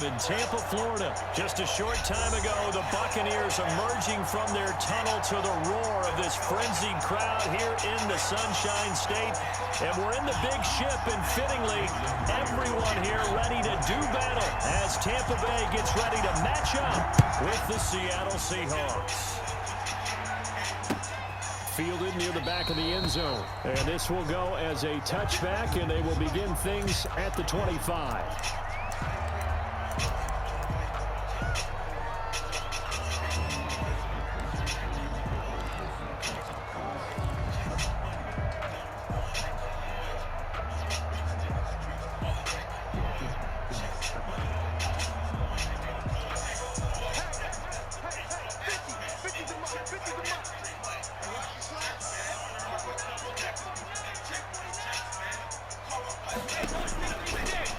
In Tampa, Florida, just a short time ago, the Buccaneers emerging from their tunnel to the roar of this frenzied crowd here in the Sunshine State. And we're in the big ship, and fittingly, everyone here ready to do battle as Tampa Bay gets ready to match up with the Seattle Seahawks. Fielded near the back of the end zone. And this will go as a touchback, and they will begin things at the 25.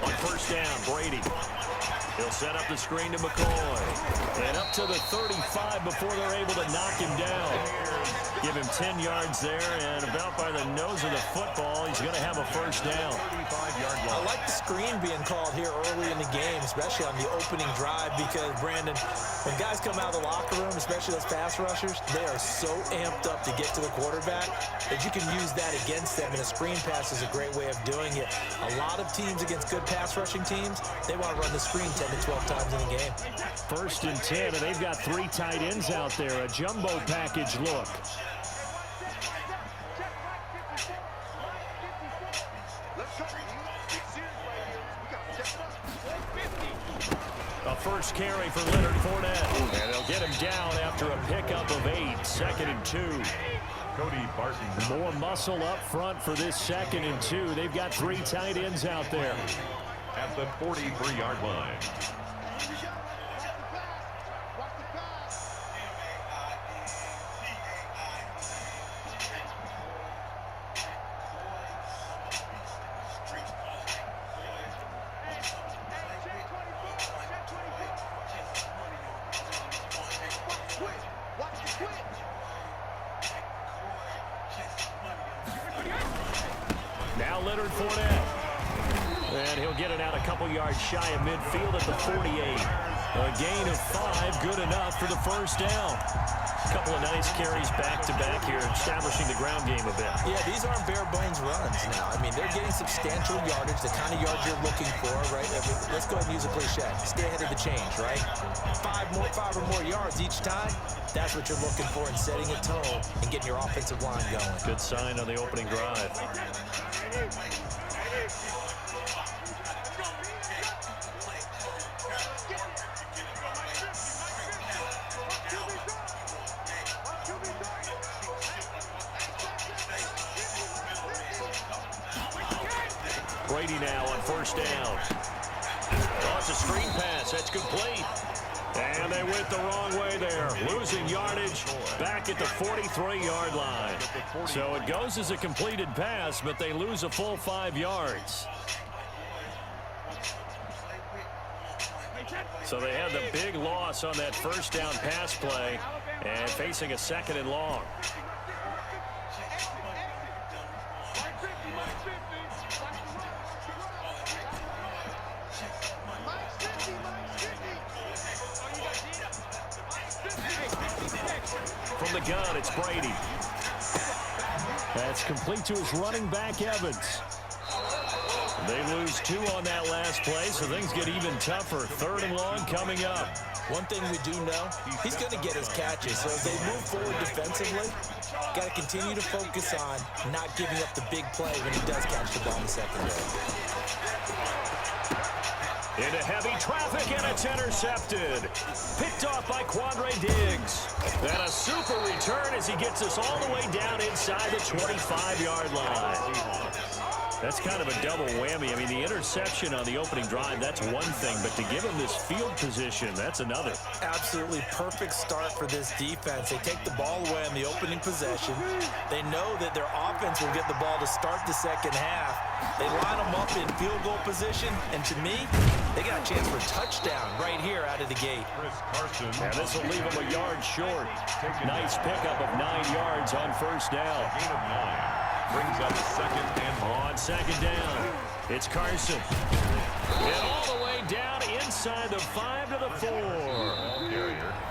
On first down, Brady. He'll set up the screen to McCoy. And up to the 35 before they're able to knock him down. Give him 10 yards there, and about by the nose of the football, he's going to have a first down. I like the screen being called here early in the game, especially on the opening drive, because, Brandon, when guys come out of the locker room, especially those pass rushers, they are so amped up to get to the quarterback that you can use that against them, and a screen pass is a great way of doing it. A lot of teams against good pass rushing teams, they want to run the screen 10 to 12 times in the game. First and 10, and they've got 3 tight ends out there, a jumbo package look. A first carry for Leonard Fournette. And they'll get him down after a pickup of 8, 2nd and 2. Cody Barton. More muscle up front for this 2nd and 2. They've got 3 tight ends out there. At the 43-yard line. Now Leonard Fournette. And he'll get it out a couple yards shy of midfield at the 48. A gain of 5, good enough for the first down. A couple of nice carries back-to-back here, establishing the ground game a bit. Yeah, these aren't bare-bones runs now. I mean, they're getting substantial yardage, the kind of yards you're looking for, right? Let's go ahead and use a cliche. Stay ahead of the change, right? 5 or more yards each time, that's what you're looking for in setting a tone and getting your offensive line going. Good sign on the opening drive. Brady now on first down. Oh, it's a screen pass. That's complete. And they went the wrong way there. Losing yardage back at the 43-yard line. So it goes as a completed pass, but they lose a full 5 yards. So they had the big loss on that first down pass play and facing a 2nd and long. From the gun, it's Brady. That's complete to his running back, Evans. They lose 2 on that last play, so things get even tougher. 3rd and long coming up. One thing we do know, he's going to get his catches. So as they move forward defensively, got to continue to focus on not giving up the big play when he does catch the ball in the secondary. Into heavy traffic, and it's intercepted. Picked off by Quandre Diggs. And a super return as he gets us all the way down inside the 25-yard line. That's kind of a double whammy. I mean, the interception on the opening drive, that's one thing. But to give him this field position, that's another. Absolutely perfect start for this defense. They take the ball away on the opening possession. They know that their offense will get the ball to start the second half. They line them up in field goal position. And to me, they got a chance for a touchdown right here out of the gate. And this will leave them a yard short. Nice pickup of 9 yards on first down. Gain of 9. Brings up 2nd and on 2nd down. It's Carson. And all the way down inside inside the 5 to the 4.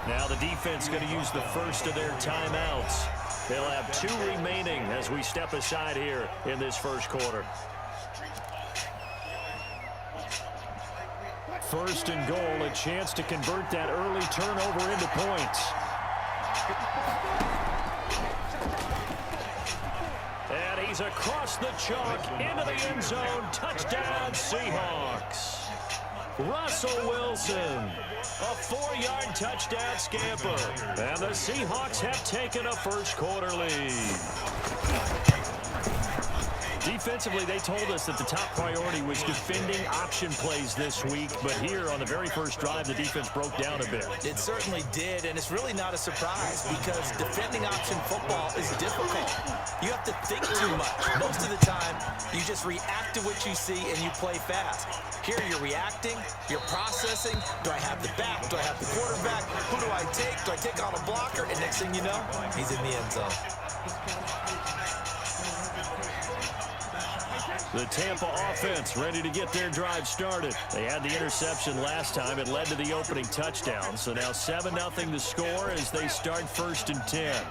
Now the defense going to use the first of their timeouts. They'll have 2 remaining as we step aside here in this first quarter. First and goal, a chance to convert that early turnover into points. And he's across the chalk into the end zone. Touchdown, Seahawks. Russell Wilson, a 4-yard touchdown scamper. And the Seahawks have taken a first quarter lead. Defensively, they told us that the top priority was defending option plays this week, but here on the very first drive, the defense broke down a bit. It certainly did, and it's really not a surprise because defending option football is difficult. You have to think too much. Most of the time, you just react to what you see and you play fast. Here, you're reacting, you're processing. Do I have the back? Do I have the quarterback? Who do I take? Do I take on a blocker? And next thing you know, he's in the end zone. The Tampa offense ready to get their drive started. They had the interception last time. It led to the opening touchdown. So now 7-0 the score as they start 1st and 10.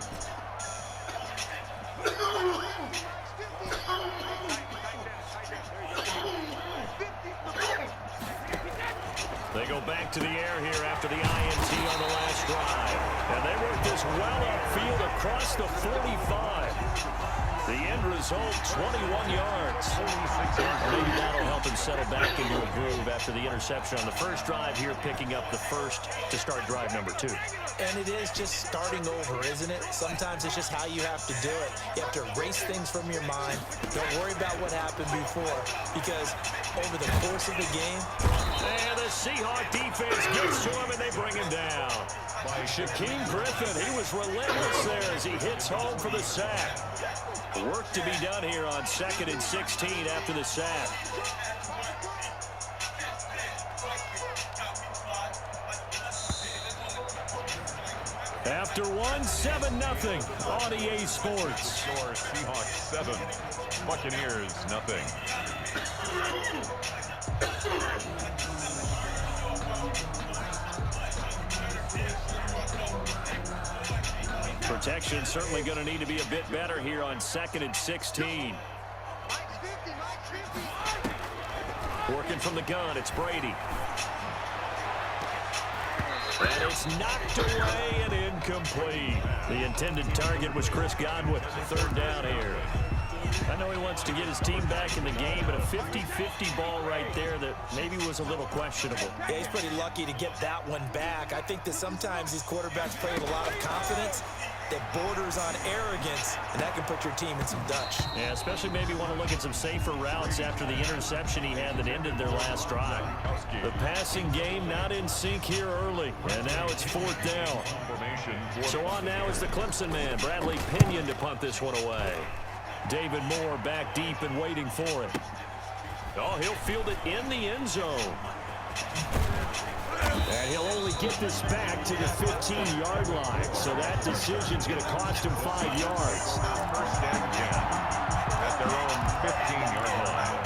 They go back to the air here after the INT on the last drive. And they work this well upfield across the 45. The end result, 21 yards. Maybe that'll help him settle back into a groove after the interception on the first drive here, picking up the first to start drive number 2. And it is just starting over, isn't it? Sometimes it's just how you have to do it. You have to erase things from your mind. Don't worry about what happened before, because over the course of the game... And the Seahawk defense gets to him, and they bring him down. By Shaquem Griffin, he was relentless there as he hits home for the sack. Work to be done here on 2nd and 16 after the sack. After 7-0 on EA Sports. Score Seahawks 7, Buccaneers nothing. Protection certainly going to need to be a bit better here on 2nd and 16. Working from the gun, it's Brady. And it's knocked away and incomplete. The intended target was Chris Godwin. 3rd down here. I know he wants to get his team back in the game, but a 50-50 ball right there that maybe was a little questionable. Yeah, he's pretty lucky to get that one back. I think that sometimes these quarterbacks play with a lot of confidence that borders on arrogance, and that can put your team in some Dutch. Yeah, especially maybe want to look at some safer routes after the interception he had that ended their last drive. The passing game not in sync here early, and now it's 4th down. So on now is the Clemson man, Bradley Pinion, to punt this one away. David Moore back deep and waiting for it. Oh, he'll field it in the end zone. And he'll only get this back to the 15-yard line. So that decision's going to cost him 5 yards. 1st and 10 at their own 15-yard line.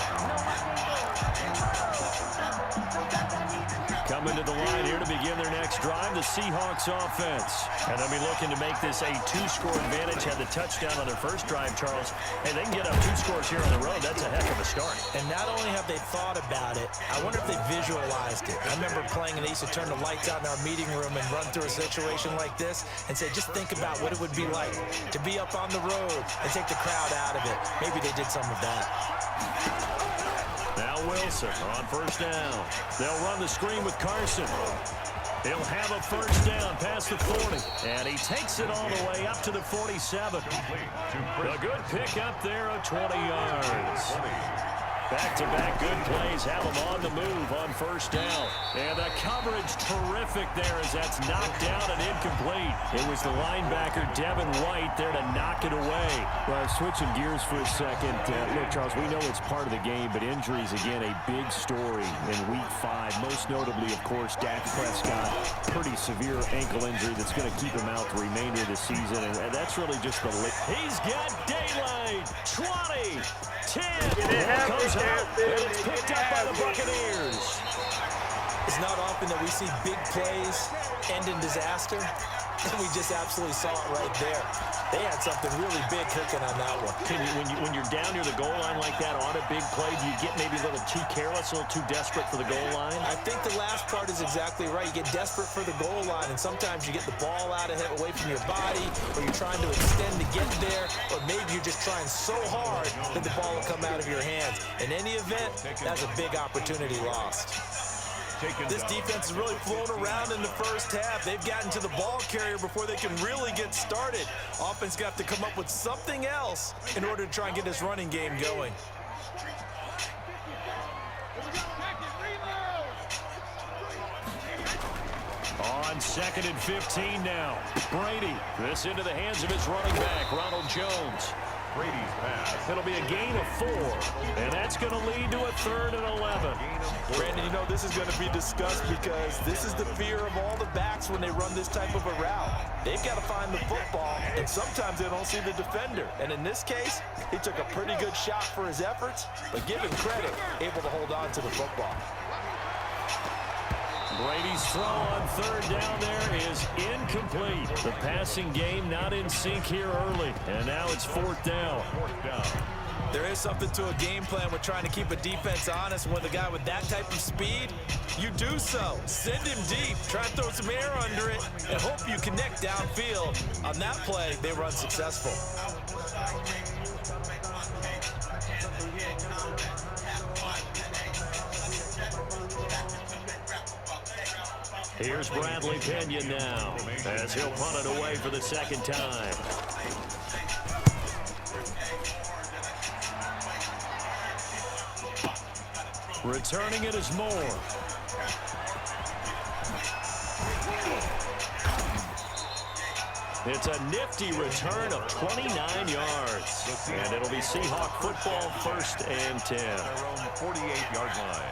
Coming to the line here to begin their next drive, the Seahawks offense. And they'll be looking to make this a 2-score advantage. Had the touchdown on their first drive, Charles. Hey, they can get up 2 scores here on the road. That's a heck of a start. And not only have they thought about it, I wonder if they visualized it. I remember playing, and they used to turn the lights out in our meeting room and run through a situation like this and say, just think about what it would be like to be up on the road and take the crowd out of it. Maybe they did some of that. Now Wilson on 1st down. They'll run the screen with Carson. He'll have a 1st down past the 40. And he takes it all the way up to the 47. A good pick up there of 20 yards. Back-to-back good plays have him on the move on 1st down. And the coverage terrific there as that's knocked down and incomplete. It was the linebacker, Devin White, there to knock it away. Well, switching gears for a second. Look, Charles, we know it's part of the game, but injuries, again, a big story in Week 5. Most notably, of course, Dak Prescott. Pretty severe ankle injury that's going to keep him out the remainder of the season. And that's really just the... He's got daylight. 20, 10. Comes out, and it's picked up by the Buccaneers. It's not often that we see big plays end in disaster, and we just absolutely saw it right there. They had something really big cooking on that one. When you're down near the goal line like that on a big play, do you get maybe a little too careless, a little too desperate for the goal line? I think the last part is exactly right. You get desperate for the goal line, and sometimes you get the ball out of it, away from your body, or you're trying to extend to get there, or maybe you're just trying so hard that the ball will come out of your hands. In any event, that's a big opportunity lost. This defense is really flown around in the first half. They've gotten to the ball carrier before they can really get started. Offense got to come up with something else in order to try and get this running game going. On 2nd and 15 now. Brady, this into the hands of his running back, Ronald Jones. Brady's pass. It'll be a gain of 4, and that's going to lead to a 3rd and 11. Brandon, you know this is going to be discussed because this is the fear of all the backs when they run this type of a route. They've got to find the football, and sometimes they don't see the defender. And in this case, he took a pretty good shot for his efforts, but give him credit, able to hold on to the football. Brady's throw on 3rd down there is incomplete. The passing game not in sync here early, and now it's 4th down. There is something to a game plan with trying to keep a defense honest. With a guy with that type of speed, you do so. Send him deep, try and throw some air under it, and hope you connect downfield. On that play, they were unsuccessful. Here's Bradley Pinion now, as he'll punt it away for the 2nd time. Returning it is Moore. It's a nifty return of 29 yards. And it'll be Seahawk football, 1st and 10. Their own 48-yard line.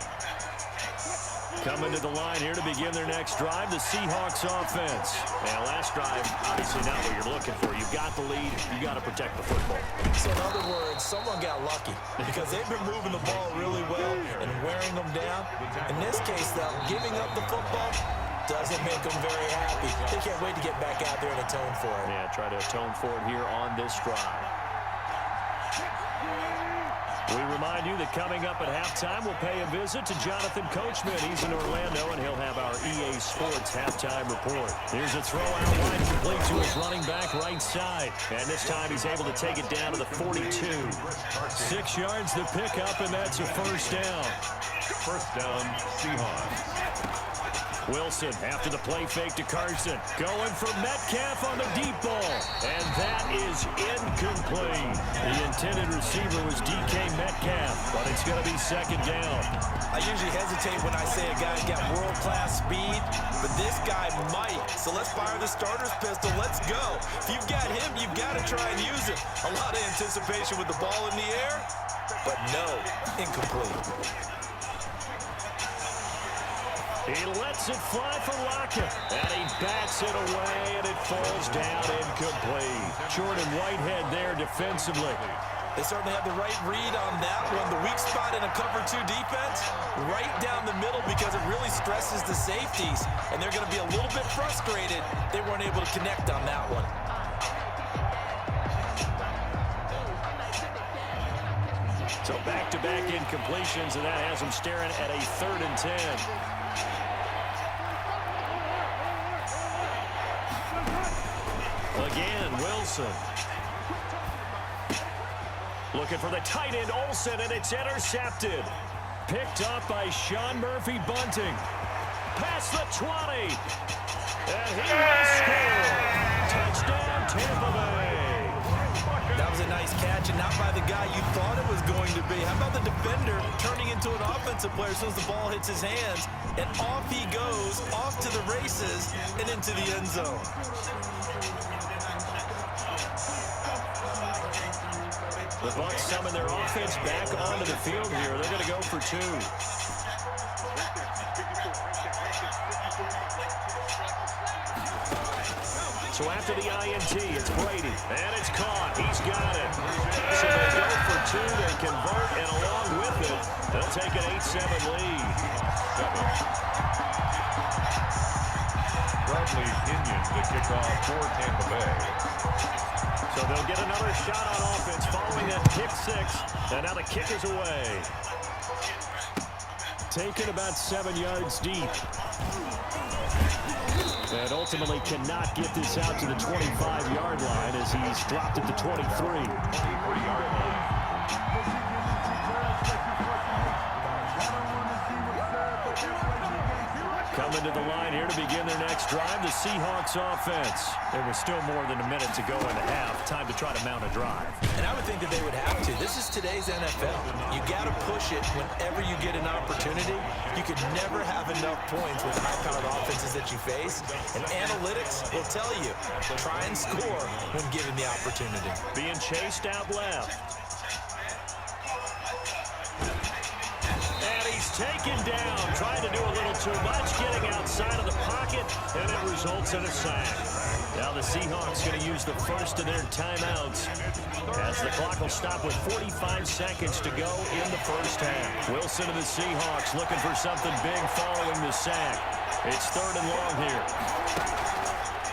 Coming to the line here to begin their next drive, the Seahawks offense. And last drive, obviously not what you're looking for. You've got the lead. You've got to protect the football. So in other words, someone got lucky because they've been moving the ball really well and wearing them down. In this case, though, giving up the football doesn't make them very happy. They can't wait to get back out there and atone for it. Yeah, try to atone for it here on this drive. We remind you that coming up at halftime, we'll pay a visit to Jonathan Coachman. He's in Orlando, and he'll have our EA Sports halftime report. Here's a throw out wide, complete to his running back right side. And this time he's able to take it down to the 42. 6 yards to pick up, and that's a 1st down. 1st down, Seahawks. Wilson after the play fake to Carson. Going for Metcalf on the deep ball. And that is incomplete. The intended receiver was DK Metcalf, but it's going to be 2nd down. I usually hesitate when I say a guy's got world-class speed, but this guy might. So let's fire the starter's pistol. Let's go. If you've got him, you've got to try and use it. A lot of anticipation with the ball in the air, but no, incomplete. He lets it fly for Lockett, and he bats it away, and it falls down incomplete. Jordan Whitehead there defensively. They certainly have the right read on that one. The weak spot in a cover 2 defense, right down the middle because it really stresses the safeties, and they're going to be a little bit frustrated they weren't able to connect on that one. So back-to-back incompletions, and that has them staring at a 3rd and 10. Again, Wilson. Looking for the tight end, Olsen, and it's intercepted. Picked up by Sean Murphy Bunting. Past the 20. And he will score. Touchdown, Tampa Bay. That was a nice catch, and not by the guy you thought it was going to be. How about the defender turning into an offensive player as soon as the ball hits his hands, and off he goes, off to the races, and into the end zone. The Bucs summon their offense back onto the field here. They're going to go for 2. So after the INT, it's Brady. And it's caught. He's got it. So they go for 2. They convert, and along with it, they'll take an 8-7 lead. Stanley Pinion to kick off for Tampa Bay. So they'll get another shot on offense following that kick six. And now the kick is away. Taken about 7 yards deep. And ultimately cannot get this out to the 25-yard line as he's dropped at the 23. 23-yard line. Coming to the line here to begin their next drive, the Seahawks offense. There was still more than a minute to go in the half. Time to try to mount a drive. And I would think that they would have to. This is today's NFL. You got to push it whenever you get an opportunity. You could never have enough points with high-powered offenses that you face. And analytics will tell you, try and score when given the opportunity. Being chased out left. And he's taken down, trying to do a little too much, getting outside of the pocket, and it results in a sack. Now the Seahawks going to use the first of their timeouts as the clock will stop with 45 seconds to go in the first half. Wilson and the Seahawks looking for something big following the sack. It's 3rd and long here.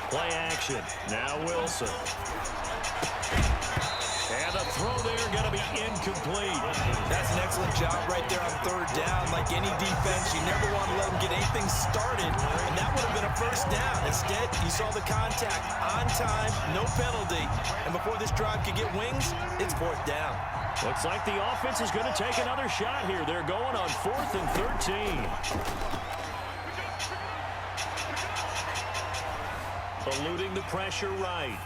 Play action. Now Wilson. And the throw there going to be incomplete. That's an excellent job right there on 3rd down. Like any defense, you never want to let them get anything started, and that would have been a first down. Instead, you saw the contact on time, no penalty, and before this drive could get wings, it's 4th down. Looks like the offense is going to take another shot here. They're going on 4th and 13. Eluding the pressure right.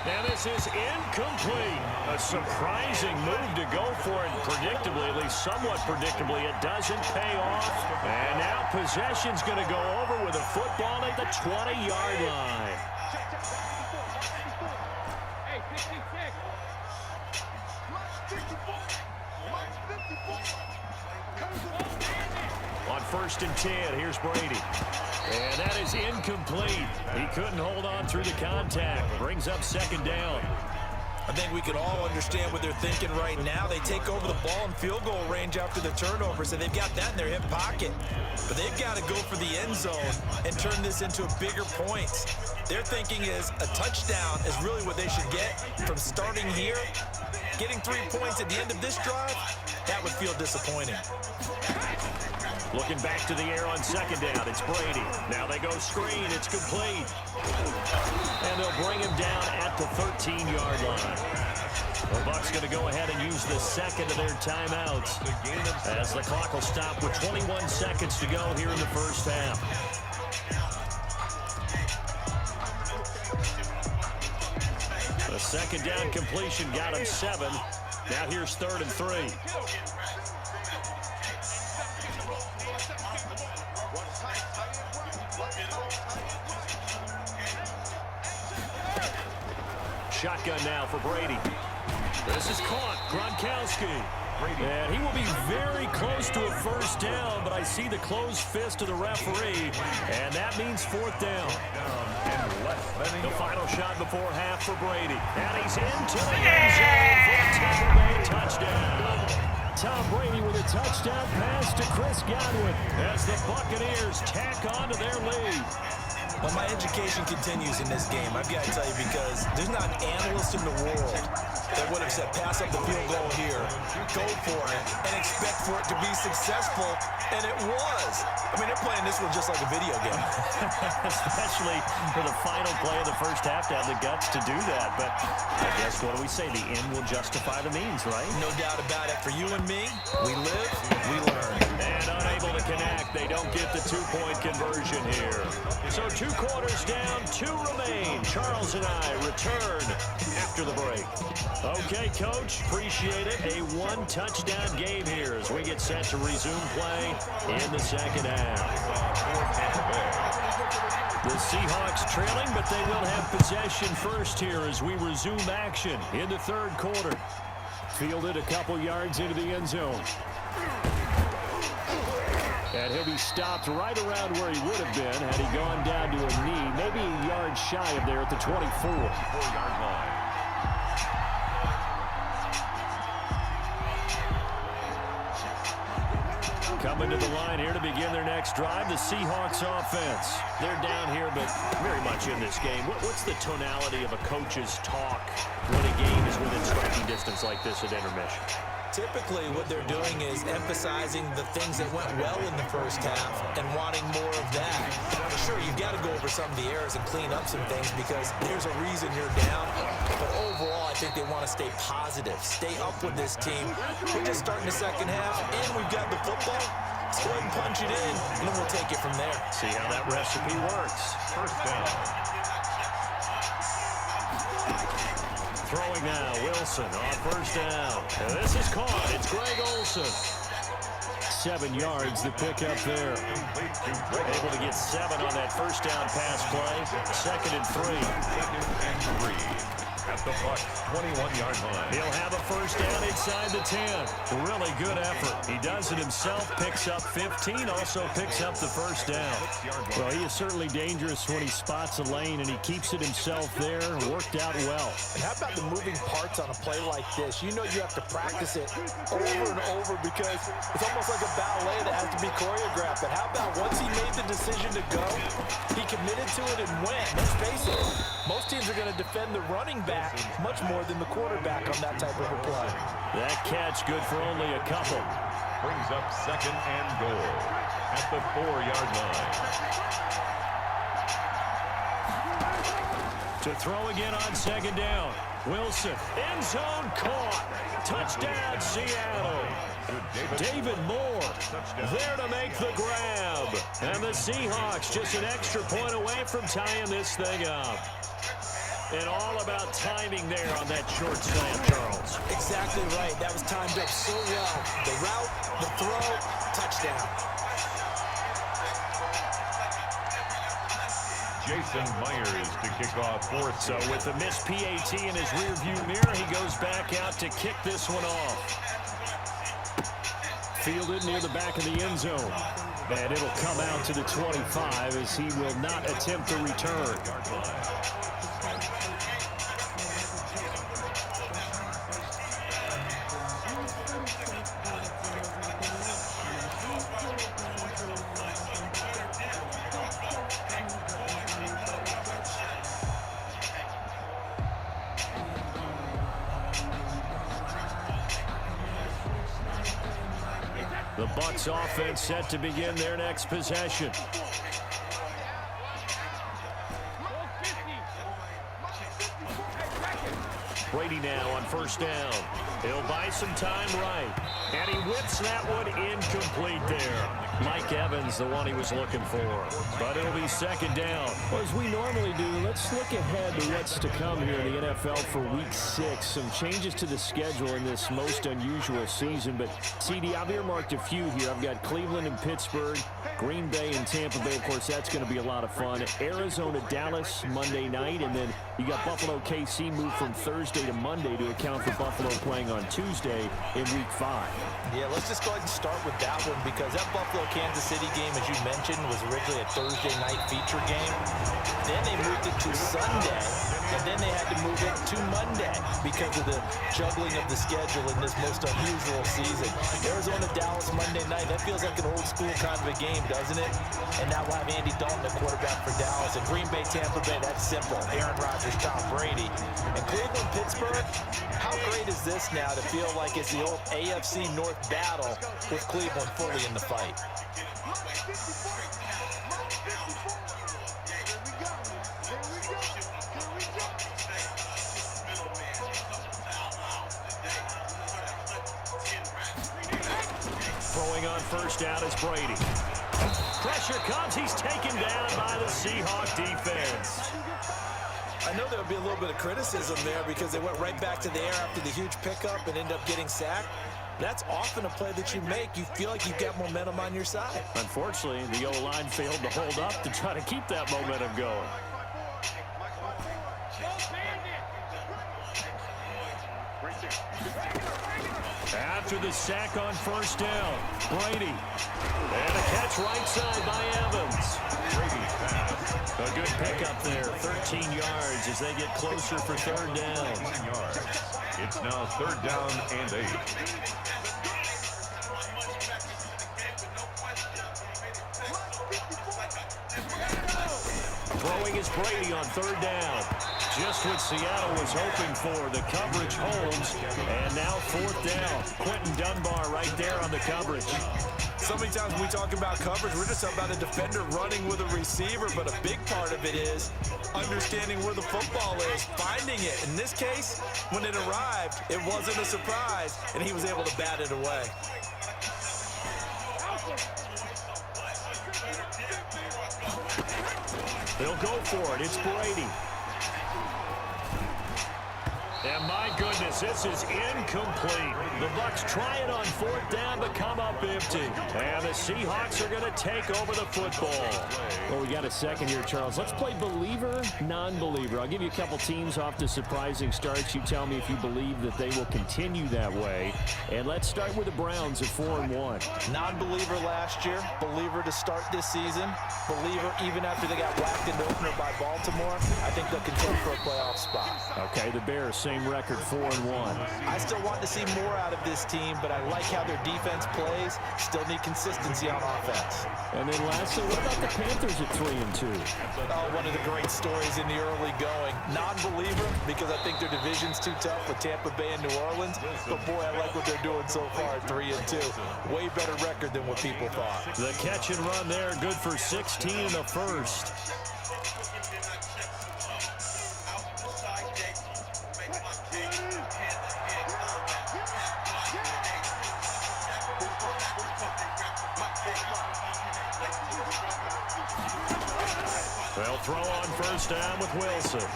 And this is incomplete. A surprising move to go for it. Predictably, at least somewhat predictably, it doesn't pay off. And now possession's going to go over with a football at the 20-yard line. On 1st and 10, here's Brady. And that is incomplete. He couldn't hold on through the contact. Brings up 2nd down. I think we could all understand what they're thinking right now. They take over the ball in field goal range after the turnover, so they've got that in their hip pocket. But they've got to go for the end zone and turn this into bigger points. Their thinking is a touchdown is really what they should get from starting here. Getting 3 points at the end of this drive, that would feel disappointing. Looking back to the air on 2nd down, it's Brady. Now they go screen, it's complete. And they'll bring him down at the 13-yard line. The Bucs going to go ahead and use the 2nd of their timeouts as the clock will stop with 21 seconds to go here in the first half. The 2nd down completion got him 7. Now here's 3rd and 3. Shotgun now for Brady. This is caught. Gronkowski. And he will be very close to a first down, but I see the closed fist of the referee, and that means 4th down. The final shot before half for Brady. And he's into the end zone for a Tampa Bay touchdown. Tom Brady with a touchdown pass to Chris Godwin as the Buccaneers tack on to their lead. Well, my education continues in this game, I've got to tell you, because there's not an analyst in the world that would have said pass up the field goal here, go for it, and expect for it to be successful, and it was. I mean, they're playing this one just like a video game. Especially for the final play of the first half to have the guts to do that. But I guess, what do we say? The end will justify the means, right? No doubt about it. For you and me, we live, we learn. And unable to connect, they don't get the 2-point conversion here. So 2 quarters down, 2 remain. Charles and I return after the break. Okay, Coach, appreciate it. A 1-touchdown game here as we get set to resume play in the second half. The Seahawks trailing, but they will have possession first here as we resume action in the 3rd quarter. Fielded a couple yards into the end zone. And he'll be stopped right around where he would have been had he gone down to a knee, maybe a yard shy of there at the 24-yard line. coming to the line here to begin their next drive. The Seahawks offense. They're down here, but very much in this game. What's the tonality of a coach's talk when a game is within striking distance like this at intermission? Typically, what they're doing is emphasizing the things that went well in the first half and wanting more of that. Sure, you've got to go over some of the errors and clean up some things because there's a reason you're down. But overall, I think they want to stay positive, stay up with this team. We're just starting the second half, and we've got the football. Let's go ahead and punch it in, and then we'll take it from there. See how that recipe works. First down. Throwing now, Wilson on first down. And this is caught. It's Greg Olsen. 7 yards the pickup there. Able to get 7 on that first down pass play. 2nd and 3. 2nd and 3. At the Bucs 21-yard line. He'll have a first down inside the 10. Really good effort. He does it himself, picks up 15, also picks up the first down. Well, he is certainly dangerous when he spots a lane, and he keeps it himself there. Worked out well. And how about the moving parts on a play like this? You know you have to practice it over and over because it's almost like a ballet that has to be choreographed. But how about once he made the decision to go, he committed to it and went. Let's face it, most teams are going to defend the running back much more than the quarterback on that type of a play. That catch good for only a couple. Brings up 2nd and goal at the 4-yard line. To throw again on 2nd down. Wilson, end zone caught. Touchdown, Seattle. David Moore there to make the grab. And the Seahawks just an extra point away from tying this thing up. And all about timing there on that short slant, Charles. Exactly right. That was timed up so well. The route, the throw, touchdown. Jason Myers to kick off 4th. So with the missed PAT in his rearview mirror, he goes back out to kick this one off. Fielded near the back of the end zone. And it'll come out to the 25 as he will not attempt a return. The Bucs offense set to begin their next possession. Brady now on first down. He'll buy some time right. And he whips that one incomplete there. Mike Evans, the one he was looking for. But it'll be 2nd down. Well, as we normally do, let's look ahead to what's to come here in the NFL for Week 6. Some changes to the schedule in this most unusual season. But, CD, I've earmarked a few here. I've got Cleveland and Pittsburgh, Green Bay and Tampa Bay. Of course, that's going to be a lot of fun. Arizona, Dallas, Monday night. And then you got Buffalo, KC moved from Thursday to Monday to account for Buffalo playing on Tuesday in Week 5. Yeah, let's just go ahead and start with that one because that Buffalo-Kansas City game, as you mentioned, was originally a Thursday night feature game. Then they moved it to Sunday, and then they had to move it to Monday because of the juggling of the schedule in this most unusual season. Arizona-Dallas Monday night, that feels like an old-school kind of a game, doesn't it? And now we'll have Andy Dalton, the quarterback for Dallas. And Green Bay, Tampa Bay, that's simple. Aaron Rodgers, Tom Brady. And Cleveland, Pittsburgh, how great is this now to feel like it's the old AFC North battle with Cleveland fully in the fight? Throwing on first down is Brady. Pressure comes. He's taken down by the Seahawk defense. I know there would be a little bit of criticism there because they went right back to the air after the huge pickup and ended up getting sacked. That's often a play that you make. You feel like you've got momentum on your side. Unfortunately, the O-line failed to hold up to try to keep that momentum going. After the sack on first down, Brady. And a catch right side by Evans. Brady pass. A good pickup there, 13 yards as they get closer for 3rd down. 1 yard. It's now 3rd down and 8. Throwing is Brady on third down. Just what Seattle was hoping for. The coverage holds. And now fourth down. Quentin Dunbar right there on the coverage. So many times when we talk about coverage, we're just about a defender running with a receiver, but a big part of it is understanding where the football is, finding it. In this case, when it arrived, it wasn't a surprise, and he was able to bat it away. They'll go for it. It's Brady. And my goodness, this is incomplete. The Bucs try it on fourth down, but come up empty. And the Seahawks are going to take over the football. Well, we got a second here, Charles. Let's play believer, non-believer. I'll give you a couple teams off to surprising starts. You tell me if you believe that they will continue that way. And let's start with the Browns at 4-1. Non-believer last year, believer to start this season, believer even after they got whacked in the opener by Baltimore. I think they'll contend for a playoff spot. Okay, the Bears, same record, 4-1. I still want to see more out of this team, but I like how their defense plays. Still need consistency on offense. And then lastly, what about the Panthers at 3-2? Oh, one of the great stories in the early going. Non-believer because I think their division's too tough with Tampa Bay and New Orleans. But boy, I like what they're doing so far at 3-2. Way better record than what people thought. The catch and run there, good for 16 in the first. They'll throw on first down with Wilson.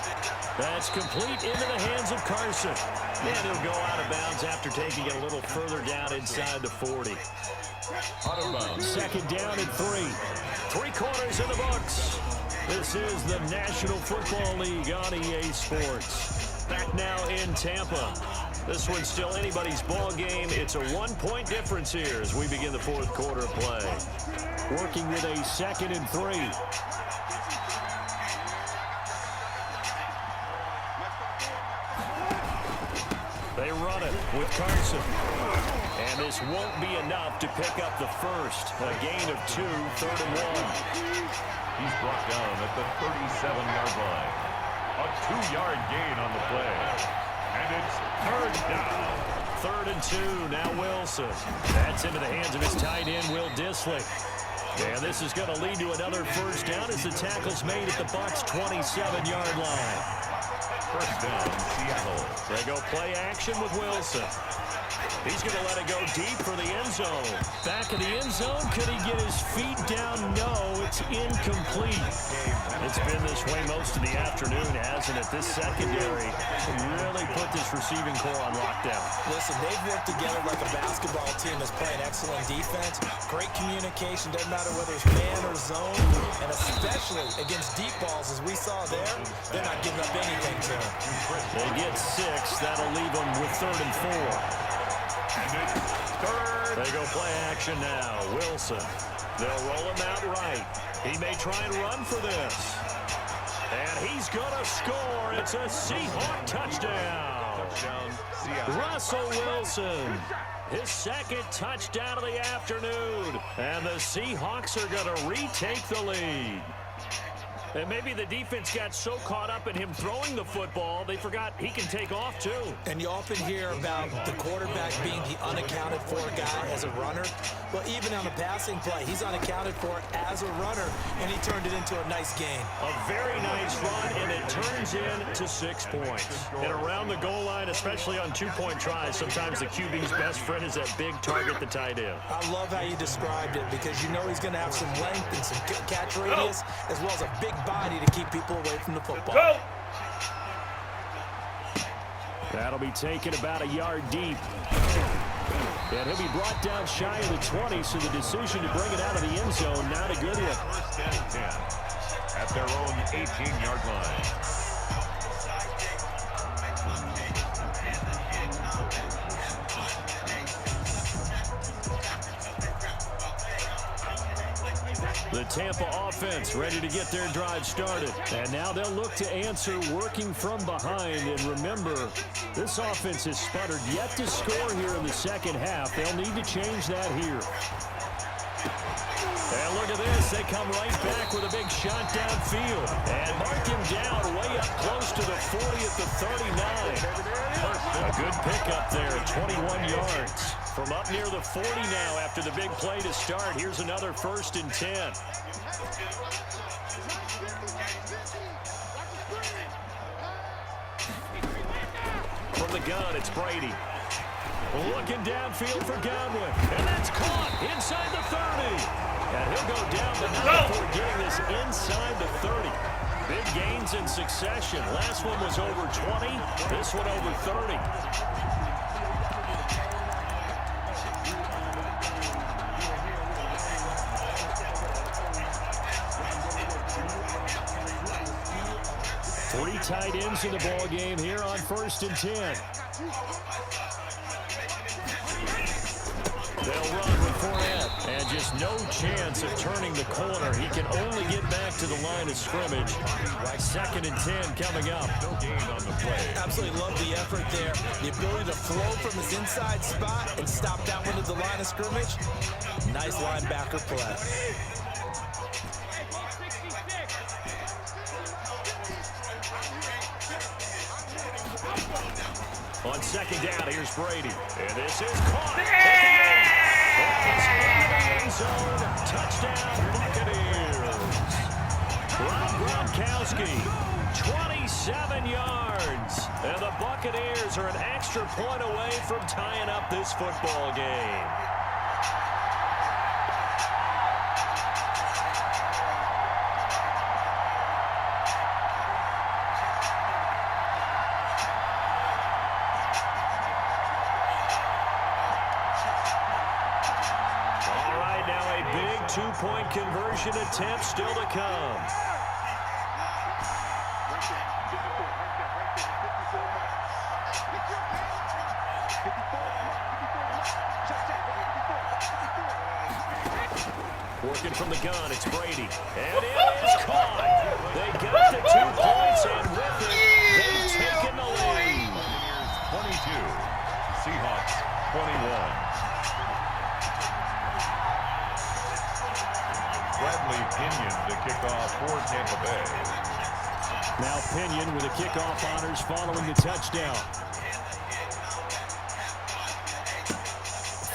That's complete into the hands of Carson. And he'll go out of bounds after taking it a little further down inside the 40. Out of bounds. Second down at 3. 3/4 in the books. This is the National Football League on EA Sports. Back now in Tampa. This one's still anybody's ball game. It's a 1-point difference here as we begin the fourth quarter of play. Working with a 2nd and 3. They run it with Carson. And this won't be enough to pick up the first. A gain of 2, 3rd and 1. He's brought down at the 37-yard line. A 2-yard gain on the play. And it's 3rd down. 3rd and 2, now Wilson. That's into the hands of his tight end, Will Dissly. And this is going to lead to another first down as the tackle's made at the Bucs' 27-yard line. First down, Seattle. They go play action with Wilson. He's going to let it go deep for the end zone. Back in the end zone, could he get his feet down? No, it's incomplete. It's been this way most of the afternoon, hasn't it? This secondary really put this receiving core on lockdown. Listen, they've worked together like a basketball team that's playing excellent defense. Great communication, doesn't matter whether it's man or zone. And especially against deep balls, as we saw there, they're not giving up anything to them. They get 6. That'll leave them with 3rd and 4. And it's 3rd. They go play action now. Wilson. They'll roll him out right. He may try and run for this. And he's going to score. It's a Seahawk touchdown. Touchdown, Seattle. Russell Wilson. His 2nd touchdown of the afternoon. And the Seahawks are going to retake the lead. And maybe the defense got so caught up in him throwing the football, they forgot he can take off too. And you often hear about the quarterback being the unaccounted for guy as a runner. Well, even on the passing play, he's unaccounted for as a runner, and he turned it into a nice gain. A very nice run, and it turns into 6 points. And around the goal line, especially on 2-point tries, sometimes the QB's best friend is that big target, the tight end. I love how you described it because you know he's going to have some length and some catch radius, as well as a big body to keep people away from the football. Go! That'll be taken about a yard deep. And he'll be brought down shy of the 20, so the decision to bring it out of the end zone, not a good one. First and 10 at their own 18-yard line. The Tampa offense ready to get their drive started. And now they'll look to answer working from behind. And remember, this offense has sputtered yet to score here in the second half. They'll need to change that here. And look at this. They come right back with a big shot downfield. And mark him down way up close to the 40 at the 39. A good pickup there, 21 yards. From up near the 40 now after the big play to start. Here's another 1st and 10. From the gun, it's Brady. Looking downfield for Godwin. And that's caught inside the 30. And he'll go down the 9 before getting this inside the 30. Big gains in succession. Last one was over 20. This one over 30. Three tight ends in the ball game here on 1st and 10. They'll run with Fournette, and just no chance of turning the corner. He can only get back to the line of scrimmage. 2nd and 10 coming up. No gain on the play. Absolutely love the effort there. The ability to flow from his inside spot and stop that one at the line of scrimmage. Nice linebacker play. On 2nd down, here's Brady. And this is caught. End zone. Touchdown, Buccaneers. Rob Gronkowski, 27 yards. And the Buccaneers are an extra point away from tying up this football game. Two-point conversion attempt still to come. Working from the gun, it's Brady. And it is caught. They got the 2 points, and with it, they've taken the lead. 22. Seahawks, 21. Bradley Pinion to kick off for Tampa Bay. Now Pinion with the kickoff honors following the touchdown.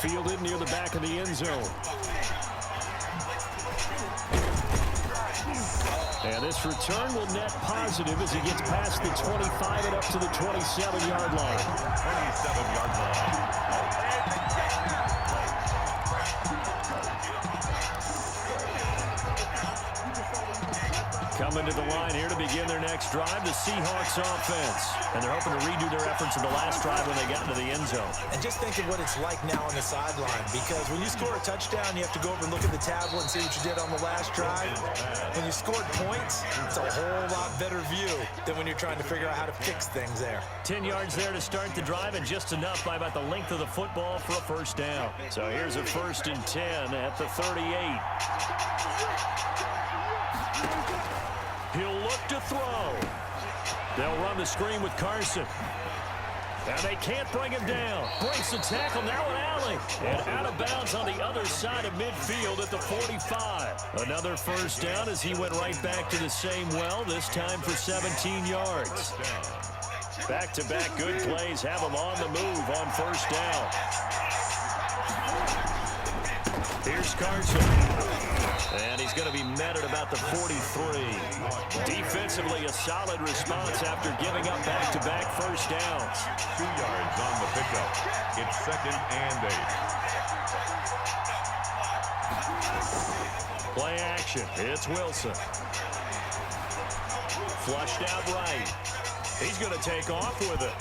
Fielded near the back of the end zone. And this return will net positive as he gets past the 25 and up to the 27-yard line. 27-yard line. Coming to the line here to begin their next drive, the Seahawks offense. And they're hoping to redo their efforts in the last drive when they got into the end zone. And just think of what it's like now on the sideline, because when you score a touchdown, you have to go over and look at the tablet and see what you did on the last drive. When you scored points, it's a whole lot better view than when you're trying to figure out how to fix things there. 10 yards there to start the drive, and just enough by about the length of the football for a 1st down. So here's a 1st and 10 at the 38. He'll look to throw. They'll run the screen with Carson. And they can't bring him down. Breaks the tackle, now an alley. And out of bounds on the other side of midfield at the 45. Another 1st down as he went right back to the same well, this time for 17 yards. Back-to-back good plays have him on the move on 1st down. Here's Carson. And he's going to be met at about the 43. Defensively, a solid response after giving up back-to-back 1st downs. 2 yards on the pickup. It's 2nd and 8. Play action. It's Wilson. Flushed out right. He's going to take off with it.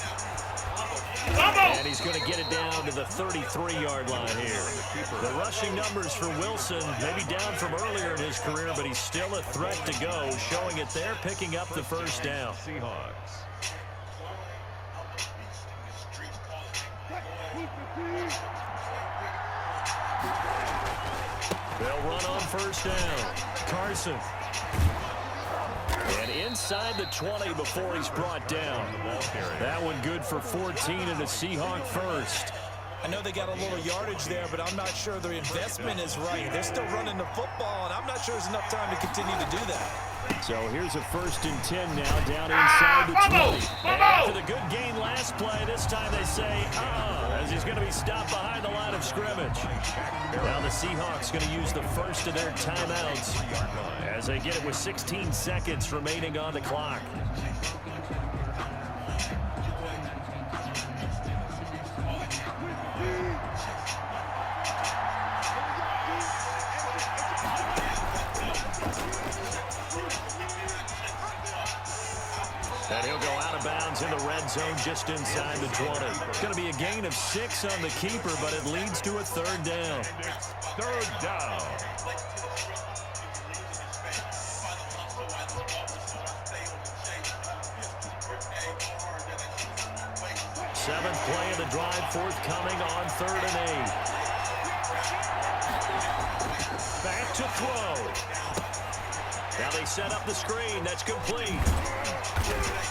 And he's going to get it down to the 33-yard line here. The rushing numbers for Wilson may be down from earlier in his career, but he's still a threat to go, showing it there, picking up the 1st down. Seahawks. They'll run on 1st down. Carson. And inside the 20 before he's brought down. That one good for 14 and a Seahawk 1st. I know they got a little yardage there, but I'm not sure their investment is right. They're still running the football, and I'm not sure there's enough time to continue to do that. So here's a 1st and 10 now, down inside the 20. And after the good gain last play, this time they say, as he's going to be stopped behind the line of scrimmage. Now the Seahawks going to use the first of their timeouts as they get it with 16 seconds remaining on the clock. And he'll go out of bounds in the red zone just inside the 20. It's going to be a gain of 6 on the keeper, but it leads to a 3rd down. 3rd down. Seventh play of the drive forthcoming on 3rd and 8. Back to throw. Now they set up the screen. That's complete.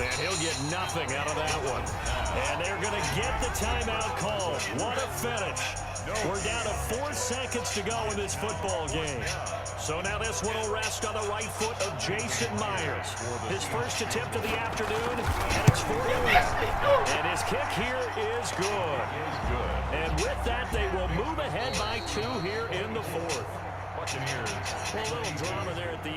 And he'll get nothing out of that one. And they're going to get the timeout called. What a finish. We're down to 4 seconds to go in this football game. So now this one will rest on the right foot of Jason Myers. His first attempt of the afternoon, and it's 4 to 1. And his kick here is good. And with that, they will move ahead by 2 here in the 4th. Buccaneers. Well, a little drama there at the end.